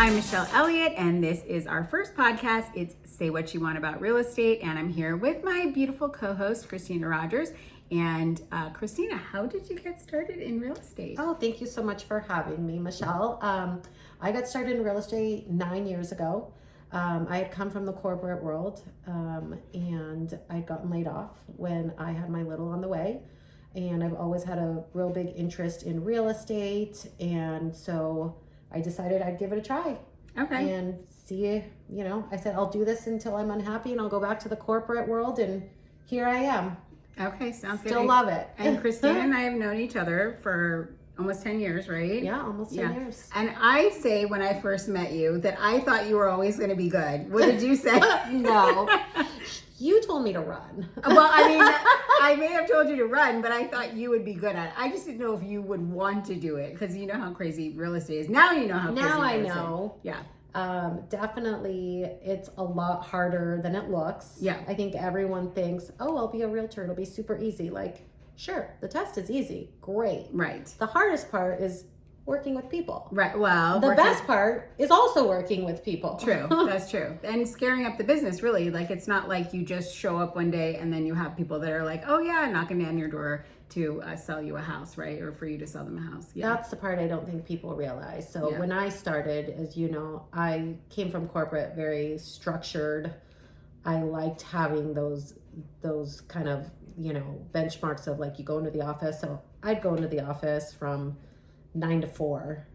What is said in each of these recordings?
I'm Michelle Elliott, and this is our first podcast. It's Say What You Want About Real Estate, and I'm here with my beautiful co-host, Christina Rogers. And Christina, how did you get started in real estate? Oh, thank you so much for having me, Michelle. I got started in real estate 9 years ago. I had come from the corporate world, and I'd gotten laid off when I had my little on the way. And I've always had a real big interest in real estate, and so I decided I'd give it a try. Okay. And see, I said I'll do this until I'm unhappy, and I'll go back to the corporate world, and here I am. Okay, sounds good. Still love it. And Christina and I have known each other for almost 10 years, right? Yeah, almost 10 years. And I say when I first met you that I thought you were always going to be good. What did you say? No. You told me to run. Well, I mean, I may have told you to run, but I thought you would be good at it. I just didn't know if you would want to do it because you know how crazy real estate is. Now you know how crazy Now I real estate know. is. Yeah. Definitely, it's a lot harder than it looks. Yeah. I think everyone thinks, oh, I'll be a realtor. It'll be super easy. Like, sure, the test is easy. Great. Right. The hardest part is working with people. Right. Well, the best part is also working with people. True. That's true. And scaring up the business, really. Like, it's not like you just show up one day and then you have people that are like, oh, yeah, knocking down your door to sell you a house, right? Or for you to sell them a house. Yeah. That's the part I don't think people realize. So Yeah. when I started, as you know, I came from corporate, very structured. I liked having those kind of, benchmarks of like you go into the office. So I'd go into the office from 9 to 4,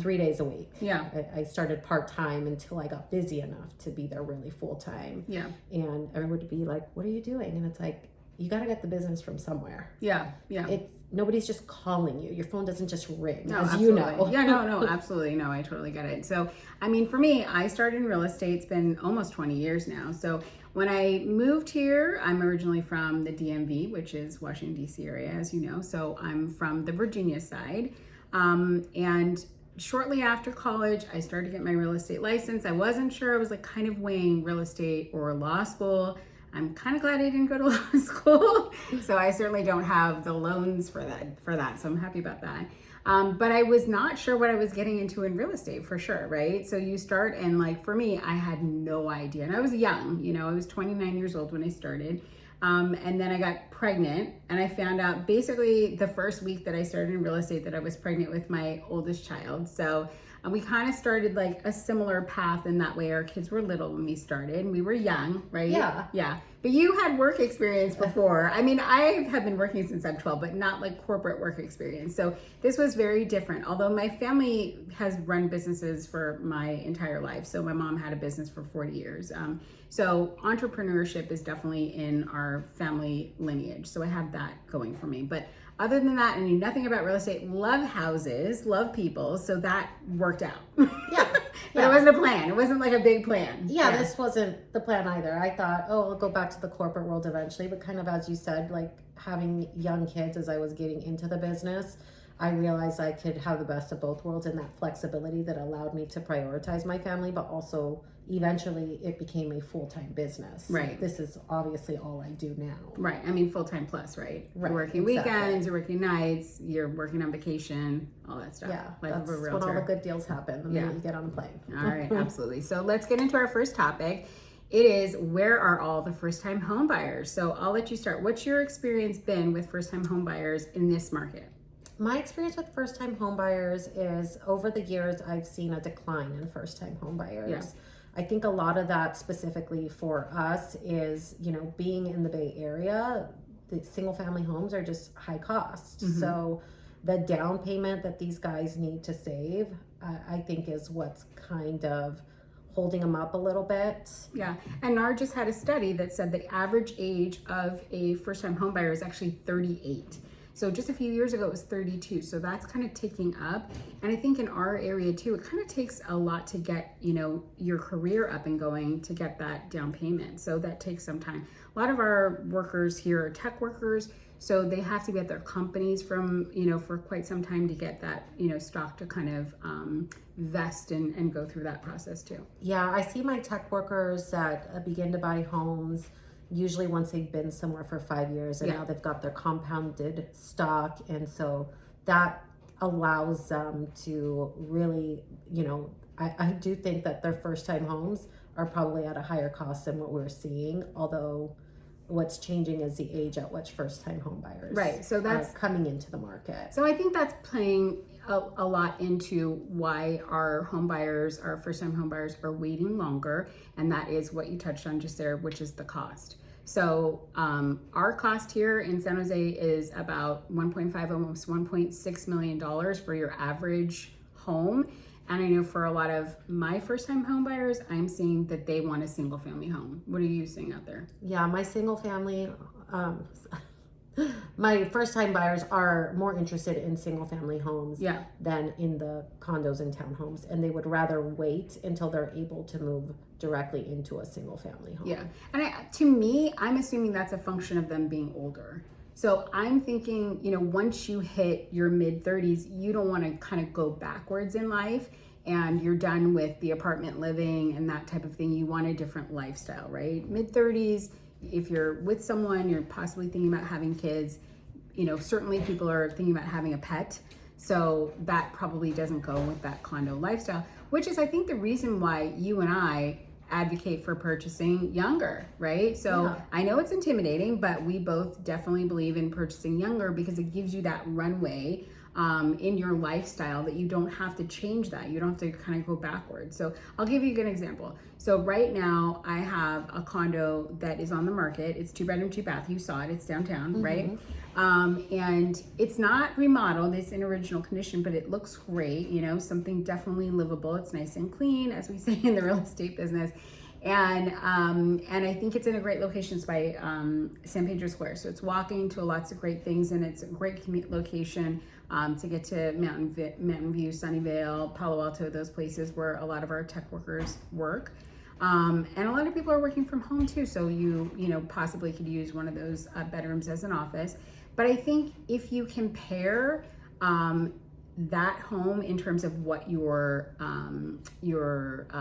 3 days a week. Yeah. I started part-time until I got busy enough to be there really full-time. Yeah. And everyone would be like, what are you doing? And it's like, you got to get the business from somewhere. Yeah. Yeah. Nobody's just calling you. Your phone doesn't just ring, No, as absolutely. you know. Yeah, no, absolutely. No, I totally get it. So, I mean, for me, I started in real estate. It's been almost 20 years now. So when I moved here, I'm originally from the DMV, which is Washington, D.C. area, as you know. So I'm from the Virginia side. And shortly after college, I started to get my real estate license. I wasn't sure. I was like kind of weighing real estate or law school. I'm kind of glad I didn't go to law school. So I certainly don't have the loans for that. So I'm happy about that. But I was not sure what I was getting into in real estate for sure, right? So you start and like for me, I had no idea. And I was young, I was 29 years old when I started. And then I got pregnant and I found out basically the first week that I started in real estate that I was pregnant with my oldest child. So we kind of started like a similar path in that way. Our kids were little when we started and we were young, right? Yeah. Yeah. But you had work experience before. I mean, I have been working since I'm 12, but not like corporate work experience. So this was very different. Although my family has run businesses for my entire life. So my mom had a business for 40 years. So entrepreneurship is definitely in our family lineage. So I have that going for me. But other than that, I knew nothing about real estate. Love houses, love people. So that worked out. Yeah. But it wasn't a plan. It wasn't like a big plan. Yeah, this wasn't the plan either. I thought, I'll go back to the corporate world eventually. But kind of as you said, like having young kids as I was getting into the business, I realized I could have the best of both worlds and that flexibility that allowed me to prioritize my family, but also eventually it became a full-time business. Right. This is obviously all I do now. Right. I mean, full-time plus, right? Right, You're working exactly. weekends, you're working nights, you're working on vacation, all that stuff. Yeah, Life that's of a when realtor. all the good deals happen, the minute you get on a plane. All right, absolutely. So let's get into our first topic. It is, where are all the first-time home buyers? So I'll let you start. What's your experience been with first-time home buyers in this market? My experience with first-time home buyers is over the years, I've seen a decline in first-time home buyers. Yeah. I think a lot of that specifically for us is, being in the Bay Area, the single-family homes are just high cost. Mm-hmm. So the down payment that these guys need to save, I think is what's kind of holding them up a little bit. Yeah, and NAR just had a study that said the average age of a first-time home buyer is actually 38. So just a few years ago, it was 32. So that's kind of ticking up. And I think in our area too, it kind of takes a lot to get, your career up and going to get that down payment. So that takes some time. A lot of our workers here are tech workers. So they have to be at their companies from, for quite some time to get that, stock to kind of vest and go through that process too. Yeah, I see my tech workers that begin to buy homes usually once they've been somewhere for 5 years and now they've got their compounded stock. And so that allows them to really, I do think that their first time homes are probably at a higher cost than what we're seeing, although what's changing is the age at which first time home buyers Right. So that's are coming into the market. So I think that's playing a lot into why our home buyers, our first time home buyers, are waiting longer. And that is what you touched on just there, which is the cost. So our cost here in San Jose is about 1.5, almost $1.6 million for your average home. And I know for a lot of my first time home buyers, I'm seeing that they want a single family home. What are you seeing out there? Yeah, my single family, my first time buyers are more interested in single family homes than in the condos and townhomes. And they would rather wait until they're able to move directly into a single family home. Yeah. And to me, I'm assuming that's a function of them being older. So I'm thinking, once you hit your mid 30s, you don't want to kind of go backwards in life and you're done with the apartment living and that type of thing. You want a different lifestyle, right? Mid 30s, if you're with someone, you're possibly thinking about having kids, certainly people are thinking about having a pet. So that probably doesn't go with that condo lifestyle, which is, I think, the reason why you and I advocate for purchasing younger, right? So I know it's intimidating, but we both definitely believe in purchasing younger because it gives you that runway in your lifestyle that you don't have to change that. You don't have to kind of go backwards. So I'll give you a good example. So right now I have a condo that is on the market. It's 2-bedroom, 2-bath. You saw it. It's downtown, right? And it's not remodeled. It's in original condition, but it looks great. Something definitely livable. It's nice and clean, as we say in the real estate business. And I think it's in a great location. It's by San Pedro Square. So it's walking to lots of great things, and it's a great commute location to get to Mountain View, Sunnyvale, Palo Alto, those places where a lot of our tech workers work. And a lot of people are working from home too. So you possibly could use one of those bedrooms as an office. But I think if you compare that home in terms of what your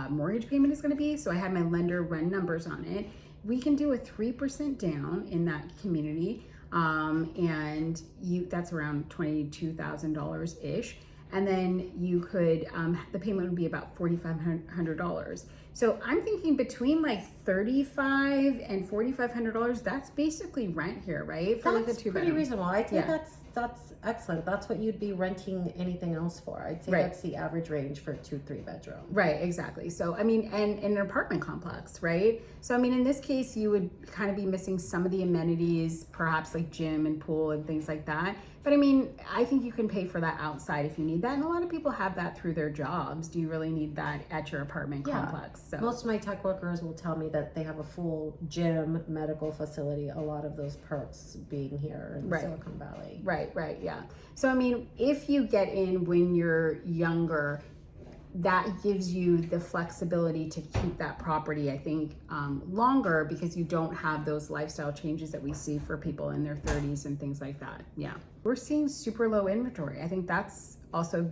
mortgage payment is going to be. So I had my lender run numbers on it. We can do a 3% down in that community. And that's around $22,000 ish. And then you could, the payment would be about $4,500. So I'm thinking between like $3,500 and $4,500, that's basically rent here, right? For That's like a 2-bedroom. pretty reasonable. I think that's excellent. That's what you'd be renting anything else for. I'd say that's the average range for 2-3 bedroom. Right, exactly. So, and an apartment complex, right? So, in this case, you would kind of be missing some of the amenities, perhaps like gym and pool and things like that. But I think you can pay for that outside if you need that. And a lot of people have that through their jobs. Do you really need that at your apartment complex? So most of my tech workers will tell me that they have a full gym, medical facility, a lot of those perks being here in Silicon Valley. Right, yeah. So, if you get in when you're younger, that gives you the flexibility to keep that property, I think, longer because you don't have those lifestyle changes that we see for people in their 30s and things like that. Yeah. We're seeing super low inventory. I think that's also,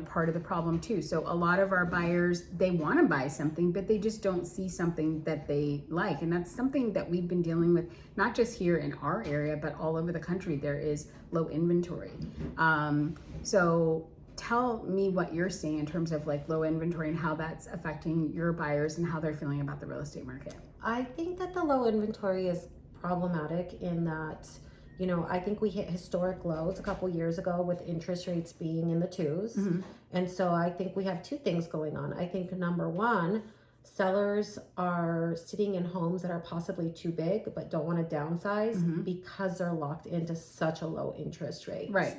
part of the problem too. So a lot of our buyers, they want to buy something, but they just don't see something that they like. And that's something that we've been dealing with, not just here in our area, but all over the country. There is low inventory. So tell me what you're seeing in terms of like low inventory and how that's affecting your buyers and how they're feeling about the real estate market. I think that the low inventory is problematic in that, I think we hit historic lows a couple years ago with interest rates being in the 2s. And so I think we have two things going on. I think number one, sellers are sitting in homes that are possibly too big but don't want to downsize because they're locked into such a low interest rate. Right.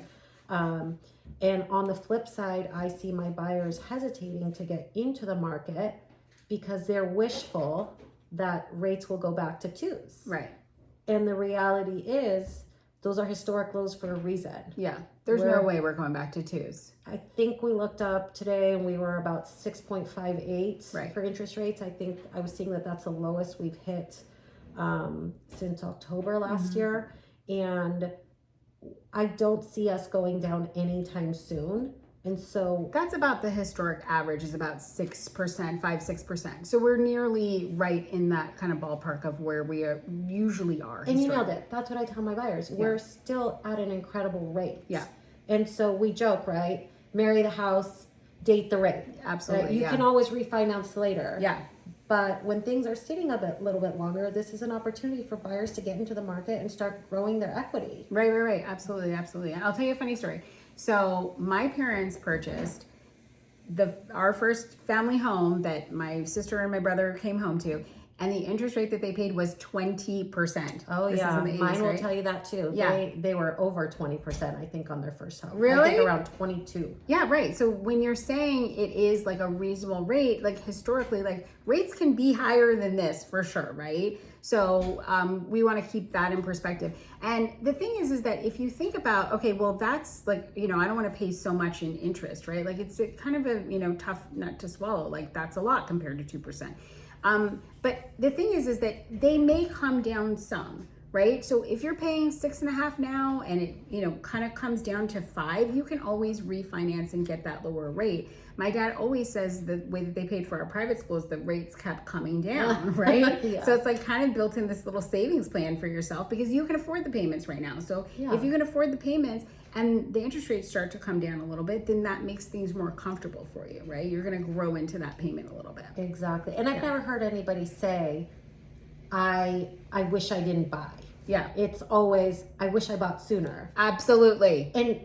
And on the flip side, I see my buyers hesitating to get into the market because they're wishful that rates will go back to 2s. Right. And the reality is those are historic lows for a reason. Yeah. There's no way we're going back to 2s. I think we looked up today and we were about 6.58 for interest rates. I think I was seeing that that's the lowest we've hit since October last year. And I don't see us going down anytime soon. And so that's about the historic average is about 6%, 5-6%. So we're nearly right in that kind of ballpark of where we usually are. And you nailed it. That's what I tell my buyers. We're still at an incredible rate. Yeah. And so we joke, right? Marry the house, date the rate. Absolutely, You yeah. can always refinance later. Yeah. But when things are sitting a little bit longer, this is an opportunity for buyers to get into the market and start growing their equity. Right. Absolutely. I'll tell you a funny story. So my parents purchased our first family home that my sister and my brother came home to, and the interest rate that they paid was 20%. Oh, This is yeah. in the 80s, Mine will right? tell you that too. Yeah. They were over 20%, I think, on their first home. I Really? think around 22. Yeah, right. So when you're saying it is like a reasonable rate, like historically, like rates can be higher than this for sure, right? So we want to keep that in perspective. And the thing is that if you think about, okay, well, that's like, I don't want to pay so much in interest, right? Like it's a kind of a, tough nut to swallow. Like that's a lot compared to 2%. But the thing is that they may come down some, right? So if you're paying 6.5 now and it, kind of comes down to 5, you can always refinance and get that lower rate. My dad always says the way that they paid for our private schools, the rates kept coming down, right? Yeah. So it's like kind of built in this little savings plan for yourself because you can afford the payments right now. So if you can afford the payments and the interest rates start to come down a little bit, then that makes things more comfortable for you, right? You're going to grow into that payment a little bit. Exactly. And I've never heard anybody say, I wish I didn't buy. Yeah. It's always, I wish I bought sooner. Absolutely. And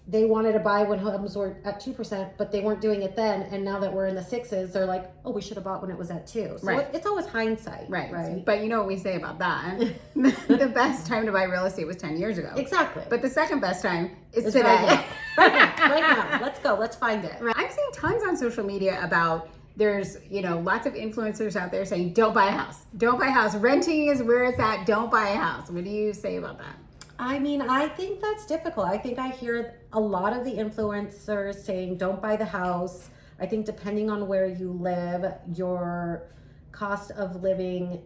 they wanted to buy when homes were at 2%, but they weren't doing it then. And now that we're in the 6s, they're like, oh, we should have bought when it was at 2. So Right. it's always hindsight. Right. But you know what we say about that? The best time to buy real estate was 10 years ago. Exactly. But the second best time is It's today. right now. Let's go. Let's find it. Right. I'm seeing tons on social media about there's, lots of influencers out there saying, don't buy a house. Don't buy a house. Renting is where it's at. Don't buy a house. What do you say about that? I mean, I think that's difficult. I think I hear a lot of the influencers saying, don't buy the house. I think depending on where you live, your cost of living,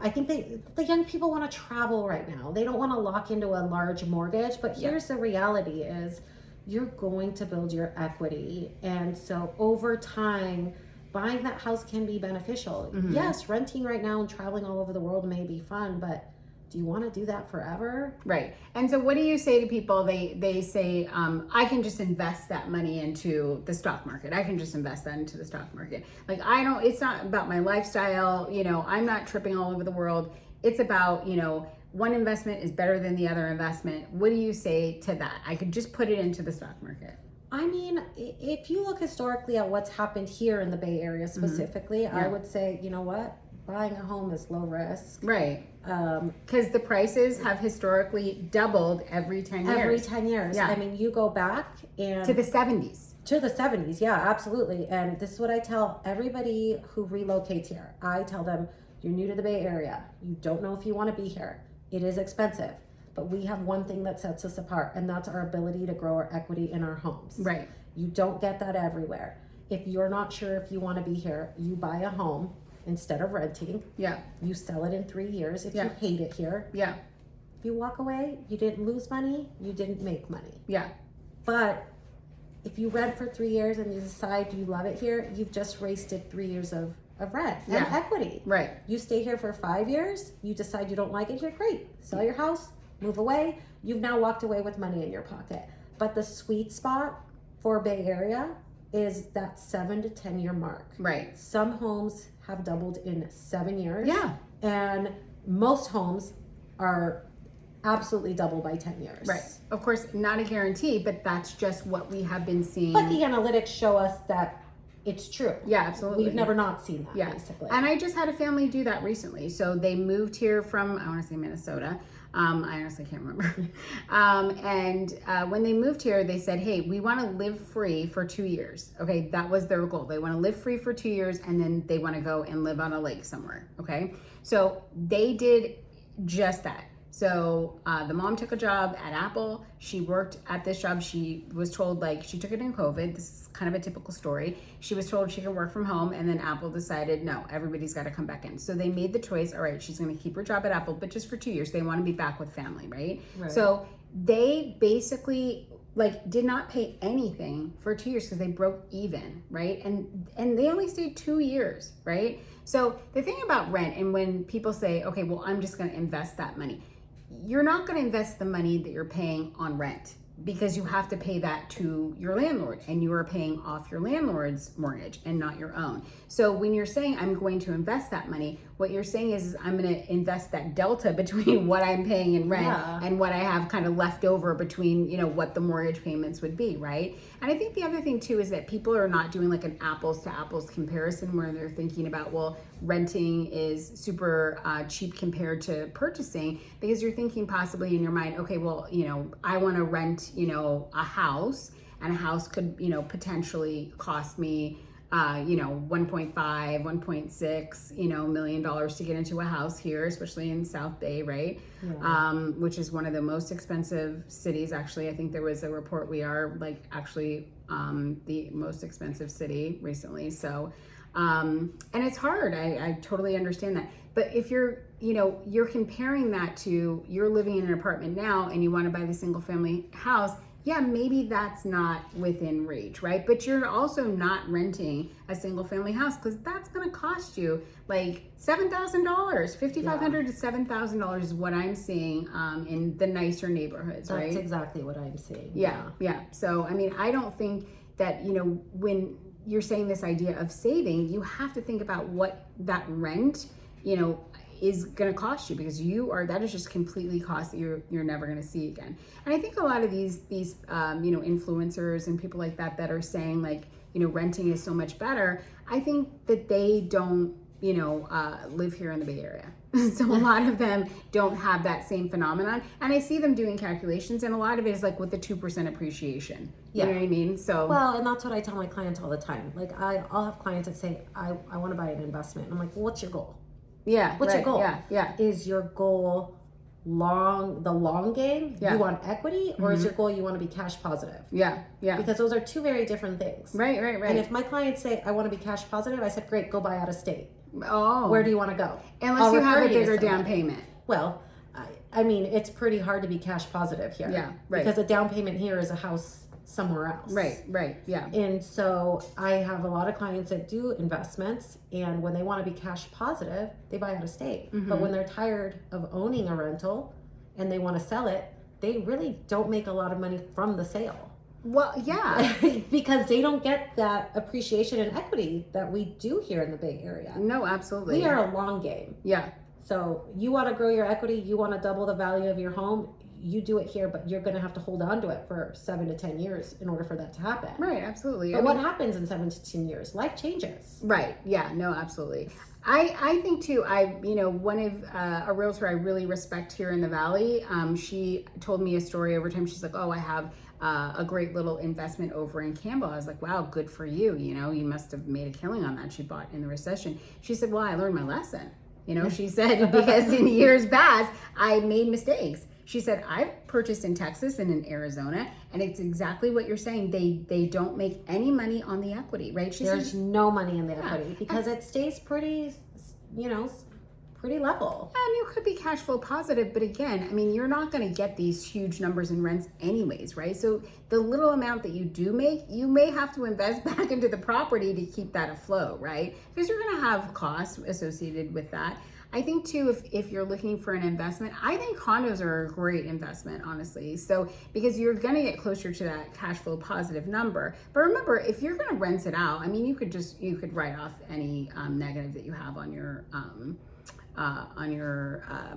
I think the young people want to travel right now. They don't want to lock into a large mortgage, but here's the reality is you're going to build your equity. And so over time, buying that house can be beneficial. Mm-hmm. Yes, renting right now and traveling all over the world may be fun, but do you want to do that forever? Right. And so what do you say to people? They say, I can just invest that money into the stock market. I can just invest that into the stock market. Like, it's not about my lifestyle. I'm not tripping all over the world. It's about, one investment is better than the other investment. What do you say to that? I could just put it into the stock market. I mean, if you look historically at what's happened here in the Bay Area specifically, I would say, you know what? Buying a home is low risk. Right. Because the prices have historically doubled every 10 years. Every 10 years. Yeah. I mean, you go back and To the 70s. To the 70s, yeah, absolutely. And this is what I tell everybody who relocates here. I tell them, you're new to the Bay Area. You don't know if you want to be here. It is expensive. But we have one thing that sets us apart, and that's our ability to grow our equity in our homes. Right. You don't get that everywhere. If you're not sure if you want to be here, you buy a home instead of renting. Yeah. You sell it in 3 years if Yeah. you hate it here. Yeah. You walk away, you didn't lose money, you didn't make money. Yeah. But if you rent for 3 years and you decide you love it here, you've just wasted 3 years of rent and Yeah. equity. Right. You stay here for 5 years, you decide you don't like it here, great. Sell your house, move away. You've now walked away with money in your pocket. But the sweet spot for Bay Area is that 7 to 10 year mark. Right. Some homes have doubled in 7 years. Yeah. And most homes are absolutely double by 10 years. Right. Of course, not a guarantee, but that's just what we have been seeing. But the analytics show us that it's true. Yeah, absolutely. We've never not seen that, Yeah. basically. And I just had a family do that recently. So they moved here from, I want to say Minnesota. I honestly can't remember. When they moved here, they said, hey, we want to live free for 2 years. Okay, that was their goal. They want to live free for 2 years, and then they want to go and live on a lake somewhere. Okay, so they did just that. So the mom took a job at Apple. She worked at this job. She was told, she took it in COVID. This is kind of a typical story. She was told she could work from home, and then Apple decided, no, everybody's got to come back in. So they made the choice, all right, she's going to keep her job at Apple, but just for 2 years. They want to be back with family, right? So they basically did not pay anything for 2 years because they broke even, right? And they only stayed 2 years, right? So the thing about rent, and when people say, okay, well, I'm just going to invest that money, you're not going to invest the money that you're paying on rent. because you have to pay that to your landlord, and you are paying off your landlord's mortgage and not your own. So when you're saying I'm going to invest that money, what you're saying is I'm going to invest that delta between what I'm paying in rent and what I have kind of left over between, you know, what the mortgage payments would be, right? And I think the other thing too is that people are not doing like an apples to apples comparison where they're thinking about, well, renting is super cheap compared to purchasing, because you're thinking possibly in your mind, okay, well, you know, I want to rent, you know, a house, and a house could, you know, potentially cost me, you know, 1.5, 1.6, you know, $1 million to get into a house here, especially in South Bay, right? Which is one of the most expensive cities. Actually, I think there was a report we are like actually the most expensive city recently. So, and it's hard. I totally understand that. But if you're, you know, you're comparing that to you're living in an apartment now and you want to buy the single family house, yeah, maybe that's not within reach, right? But you're also not renting a single family house, because that's going to cost you like $7,000, $5,500 to $7,000 is what I'm seeing in the nicer neighborhoods, right? That's exactly what I'm seeing. Yeah. So, I mean, I don't think that, you know, when you're saying this idea of saving, you have to think about what that rent, you know, is going to cost you, because that is just completely cost that you're never going to see again. And I think a lot of these you know, influencers and people like that are saying like, you know, renting is so much better. I think that they don't, you know, live here in the Bay Area. So a lot of them don't have that same phenomenon. And I see them doing calculations, and a lot of it is like with the 2% appreciation. You know what I mean? So, well, and that's what I tell my clients all the time. Like I'll have clients that say, I want to buy an investment. And I'm like, well, what's your goal? Yeah. What's your goal? Yeah. Is your goal the long game? Yeah. You want equity, or is your goal you want to be cash positive? Yeah. Because those are two very different things. Right. And if my clients say, I want to be cash positive, I said, great, go buy out of state. Oh. Where do you want to go? Unless you have a bigger down payment. Well, I mean, it's pretty hard to be cash positive here. Yeah, right. Because a down payment here is a house somewhere else. Right, yeah. And so I have a lot of clients that do investments, and when they want to be cash positive, they buy out of state. But when they're tired of owning a rental and they want to sell it, they really don't make a lot of money from the sale. Well, yeah. Because they don't get that appreciation and equity that we do here in the Bay Area. No, absolutely. We are a long game. Yeah. So you want to grow your equity, you want to double the value of your home, you do it here, but you're going to have to hold on to it for 7 to 10 years in order for that to happen. Right, absolutely. But what happens in 7 to 10 years? Life changes. Right, yeah, no, absolutely. I think too, you know, one of a realtor I really respect here in the Valley, she told me a story over time. She's like, oh, I have a great little investment over in Campbell. I was like, wow, good for you. You know, you must have made a killing on that. She bought in the recession. She said, well, I learned my lesson. You know, she said, because in years past, I made mistakes. She said, I've purchased in Texas and in Arizona, and it's exactly what you're saying. They don't make any money on the equity, right? There's no money in the equity because it stays pretty, you know, pretty level. And you could be cash flow positive, but again, I mean, you're not going to get these huge numbers in rents anyways, right? So the little amount that you do make, you may have to invest back into the property to keep that afloat, right? Because you're going to have costs associated with that. I think too, if you're looking for an investment, I think condos are a great investment, honestly. So, because you're going to get closer to that cash flow positive number. But remember, if you're going to rent it out, I mean, you could write off any negative that you have on your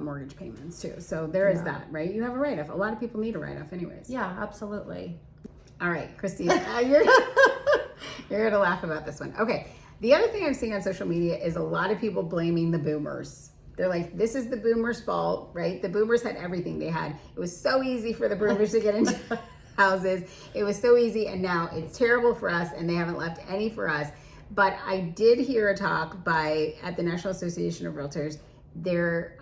mortgage payments too. So there is that, right? You have a write-off. A lot of people need a write-off anyways. Yeah, absolutely. All right, Christine, you're going to laugh about this one. Okay. The other thing I'm seeing on social media is a lot of people blaming the boomers. They're like, this is the boomers' fault, right? The boomers had everything. It was so easy for the boomers to get into houses. It was so easy, and now it's terrible for us, and they haven't left any for us. But I did hear a talk at the National Association of Realtors. There's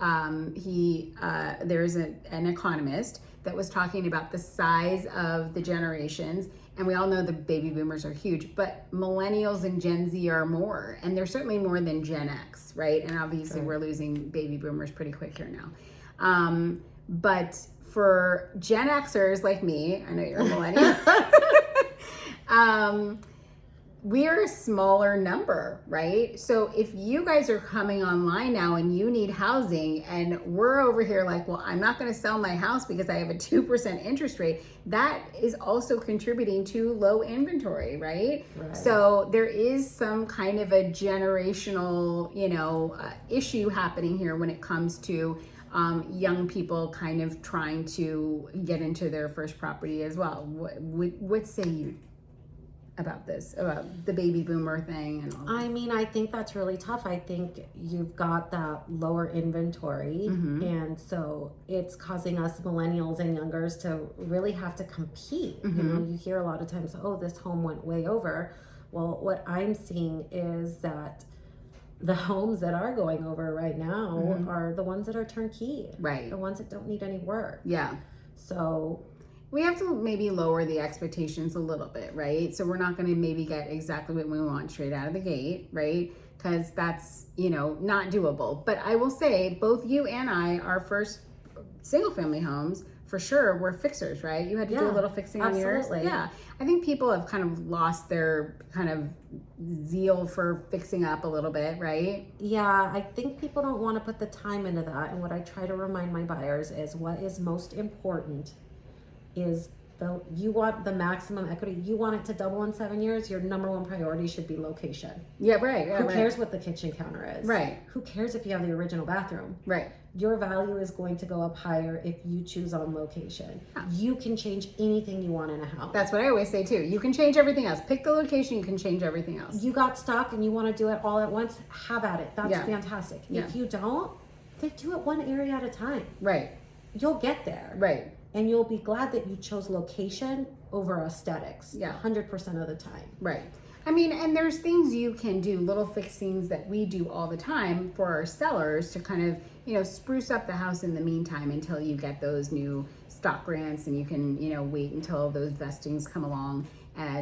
an economist that was talking about the size of the generations. And we all know the baby boomers are huge, but millennials and Gen Z are more. And they're certainly more than Gen X, right? And obviously we're losing baby boomers pretty quick here now. But for Gen Xers like me, I know you're a millennial, we're a smaller number, right? So if you guys are coming online now and you need housing and we're over here like, well, I'm not going to sell my house because I have a 2% interest rate, that is also contributing to low inventory, right? So there is some kind of a generational, issue happening here when it comes to young people kind of trying to get into their first property as well. What say you about this, about the baby boomer thing and all that? I mean, I think that's really tough. I think you've got that lower inventory, and so it's causing us millennials and youngers to really have to compete. You hear a lot of times, oh, this home went way over. Well, what I'm seeing is that the homes that are going over right now are the ones that are turnkey, right? The ones that don't need any work. Yeah. So we have to maybe lower the expectations a little bit, right? So we're not going to maybe get exactly what we want straight out of the gate, right? Because that's, not doable. But I will say both you and I, our first single family homes, for sure, were fixers, right? You had to do a little fixing on yours. Yeah. I think people have kind of lost their kind of zeal for fixing up a little bit, right? Yeah, I think people don't want to put the time into that. And what I try to remind my buyers is what is most important is you want the maximum equity. You want it to double in 7 years. Your number one priority should be location. Yeah, right. Who cares what the kitchen counter is? Right. Who cares if you have the original bathroom? Right. Your value is going to go up higher if you choose on location. You can change anything you want in a house. That's what I always say too. You can change everything else. Pick the location, you can change everything else. You got stock and you want to do it all at once, have at it. That's fantastic. Yeah. If you don't, then do it one area at a time. Right. You'll get there. Right. And you'll be glad that you chose location over aesthetics. Yeah. 100% of the time. Right. I mean, and there's things you can do, little fixings that we do all the time for our sellers to kind of, spruce up the house in the meantime until you get those new stock grants and you can, wait until those vestings come along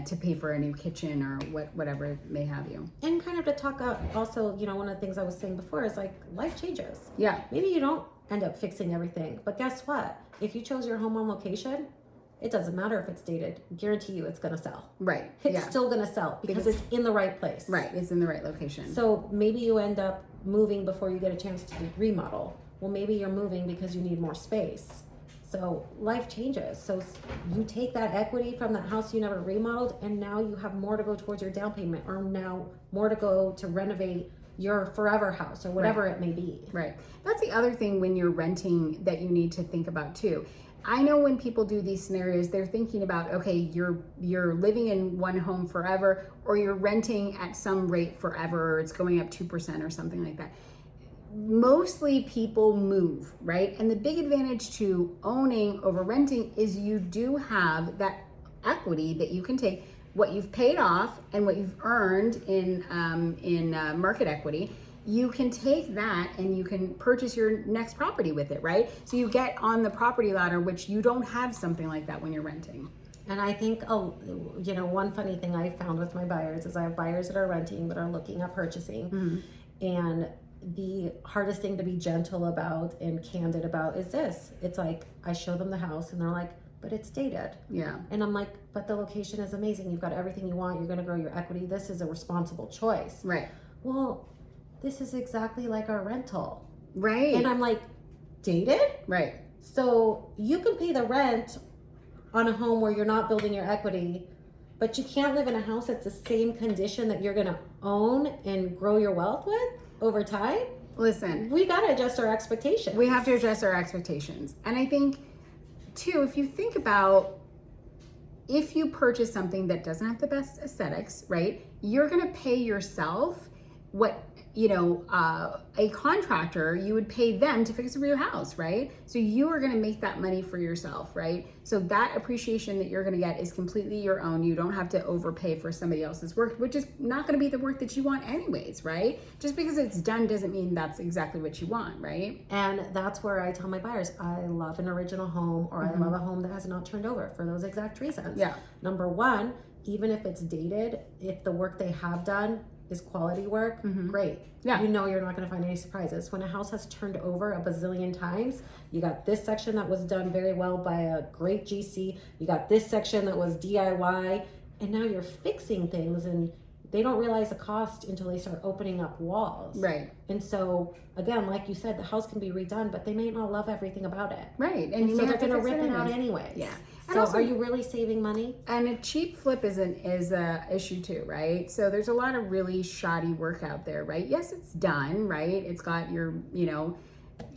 to pay for a new kitchen or whatever may have you. And kind of to talk up also, one of the things I was saying before is like life changes. Yeah. Maybe you don't end up fixing everything, but guess what? If you chose your home on location, it doesn't matter if it's dated. Guarantee you it's going to sell. Right. It's still going to sell because it's in the right place. Right. It's in the right location. So maybe you end up moving before you get a chance to remodel. Well, maybe you're moving because you need more space. So life changes. So you take that equity from that house you never remodeled, and now you have more to go towards your down payment, or now more to go to renovate your forever house or whatever it may be. Right. That's the other thing when you're renting that you need to think about too. I know when people do these scenarios, they're thinking about, okay, you're living in one home forever, or you're renting at some rate forever, or it's going up 2% or something like that. Mostly people move, right? And the big advantage to owning over renting is you do have that equity that you can take what you've paid off and what you've earned in market equity. You can take that and you can purchase your next property with it, right? So you get on the property ladder, which you don't have something like that when you're renting. And I think, one funny thing I found with my buyers is I have buyers that are renting but are looking at purchasing. And the hardest thing to be gentle about and candid about is this. It's like, I show them the house and they're like, but it's dated. Yeah. And I'm like, but the location is amazing. You've got everything you want. You're going to grow your equity. This is a responsible choice. Right. Well, this is exactly like our rental. Right. And I'm like, dated? Right. So you can pay the rent on a home where you're not building your equity, but you can't live in a house that's the same condition that you're going to own and grow your wealth with over time. Listen, We got to adjust our expectations. we have to adjust our expectations. And I think too, if you think about, if you purchase something that doesn't have the best aesthetics, right, you're going to pay yourself what, a contractor, you would pay them to fix up your house, right? So you are going to make that money for yourself, right? So that appreciation that you're going to get is completely your own. You don't have to overpay for somebody else's work, which is not going to be the work that you want anyways, right? Just because it's done doesn't mean that's exactly what you want, right? And that's where I tell my buyers, I love an original home, or I love a home that has not turned over for those exact reasons. Yeah. Number one, even if it's dated, if the work they have done is quality work, great. Yeah. You know you're not going to find any surprises. When a house has turned over a bazillion times, you got this section that was done very well by a great GC, you got this section that was DIY, and now you're fixing things and they don't realize the cost until they start opening up walls. Right. And so, again, like you said, the house can be redone, but they may not love everything about it. Right. And you so may they're have to going to fix rip it out anyways. anyways. Yeah. And So also, are you really saving money? And a cheap flip is a issue too, right? So there's a lot of really shoddy work out there, right? Yes, it's done, right? It's got your,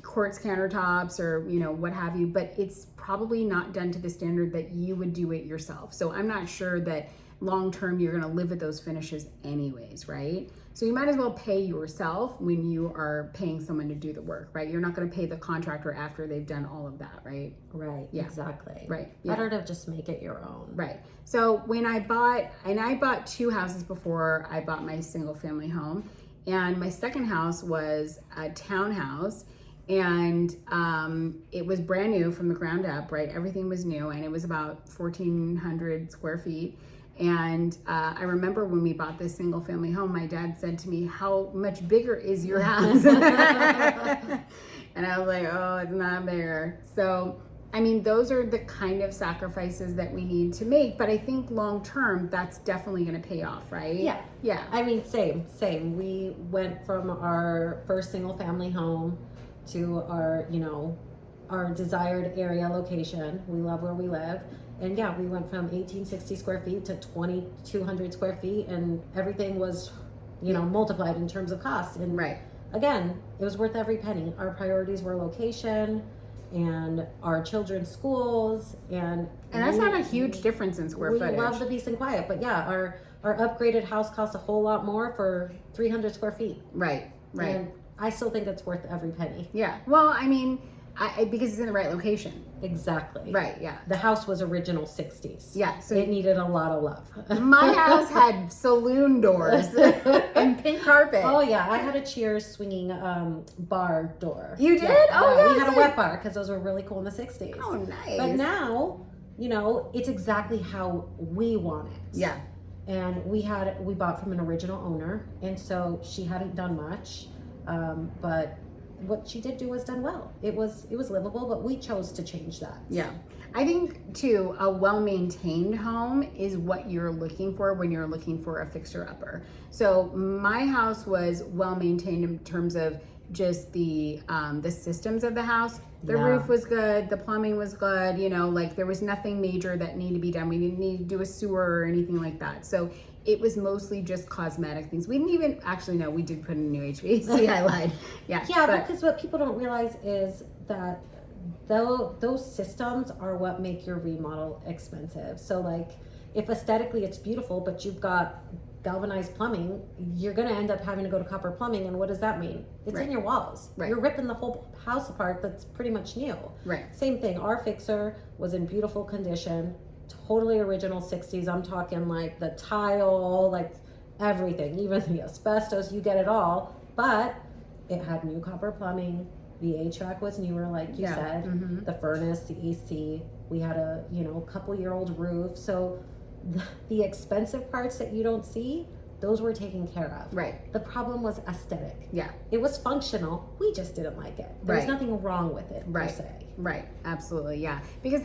quartz countertops or, what have you, but it's probably not done to the standard that you would do it yourself. So I'm not sure that long term you're going to live with those finishes anyways, right? So you might as well pay yourself when you are paying someone to do the work, right? You're not going to pay the contractor after they've done all of that, right? Right. Yeah. Exactly. Right. Yeah. Better to just make it your own. Right. So when I bought 2 houses before I bought my single family home, and my second house was a townhouse, and it was brand new from the ground up, right? Everything was new, and it was about 1,400 square feet. And I remember when we bought this single family home, my dad said to me, "How much bigger is your house?" And I was like, "Oh, it's not bigger." So, I mean, those are the kind of sacrifices that we need to make. But I think long term, that's definitely going to pay off, right? Yeah. Yeah. I mean, same. We went from our first single family home to our desired area location. We love where we live. And yeah, we went from 1,860 square feet to 2,200 square feet, and everything was, multiplied in terms of cost. And Right. again, it was worth every penny. Our priorities were location and our children's schools, and that's not a huge difference in square footage. We love the peace and quiet, but yeah, our upgraded house cost a whole lot more for 300 square feet. Right. Right. And I still think it's worth every penny. Yeah. Well, I mean, because it's in the right location. Exactly. Right. Yeah. The house was original 60s. Yeah. So it needed a lot of love. my house had saloon doors and pink carpet. Oh yeah, I had a Cheers swinging bar door. You did? Yeah. Oh, yeah. yeah, We had a so- wet bar because those were really cool in the 60s. Oh, nice. But now, it's exactly how we want it. Yeah. And we bought from an original owner, and so she hadn't done much, but what she did do was done well. It was livable, but we chose to change that. Yeah. I think too, a well-maintained home is what you're looking for when you're looking for a fixer-upper. So my house was well-maintained in terms of just the systems of the house. The Yeah. roof was good, the plumbing was good, there was nothing major that needed to be done. We didn't need to do a sewer or anything like that. So it was mostly just cosmetic things. We didn't even, actually no, we did put in a new HVAC, I lied. Yeah. Yeah, but- because what people don't realize is that those systems are what make your remodel expensive. So like, if aesthetically it's beautiful, but you've got galvanized plumbing, you're going to end up having to go to copper plumbing. And what does that mean? It's Right. in your walls. Right. You're ripping the whole house apart that's pretty much new. Right. Same thing. Our fixer was in beautiful condition, totally original 60s. I'm talking like the tile, like everything, even the asbestos, you get it all. But it had new copper plumbing. The HVAC was newer, like you Yeah. said. Mhm. The furnace, the AC. We had a couple-year-old roof. So the expensive parts that you don't see, those were taken care of. Right. The problem was aesthetic. Yeah. It was functional. We just didn't like it. There was Right. nothing wrong with it, Right. per se. Right, absolutely, yeah. Because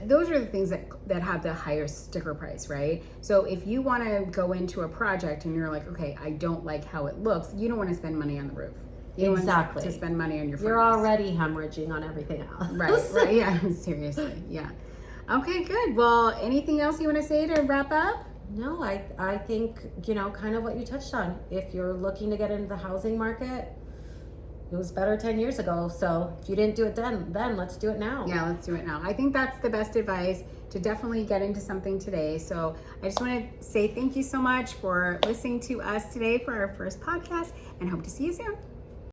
those are the things that have the higher sticker price, right? So if you want to go into a project and you're like, okay, I don't like how it looks, you don't want to spend money on the roof. You don't Exactly. want to spend money on your furnace. You're already hemorrhaging on everything else. Right, yeah, seriously, yeah. Okay, good. Well, anything else you want to say to wrap up? No, I think, kind of what you touched on. If you're looking to get into the housing market, it was better 10 years ago. So if you didn't do it then let's do it now. Yeah, let's do it now. I think that's the best advice, to definitely get into something today. So I just want to say thank you so much for listening to us today for our first podcast, and hope to see you soon.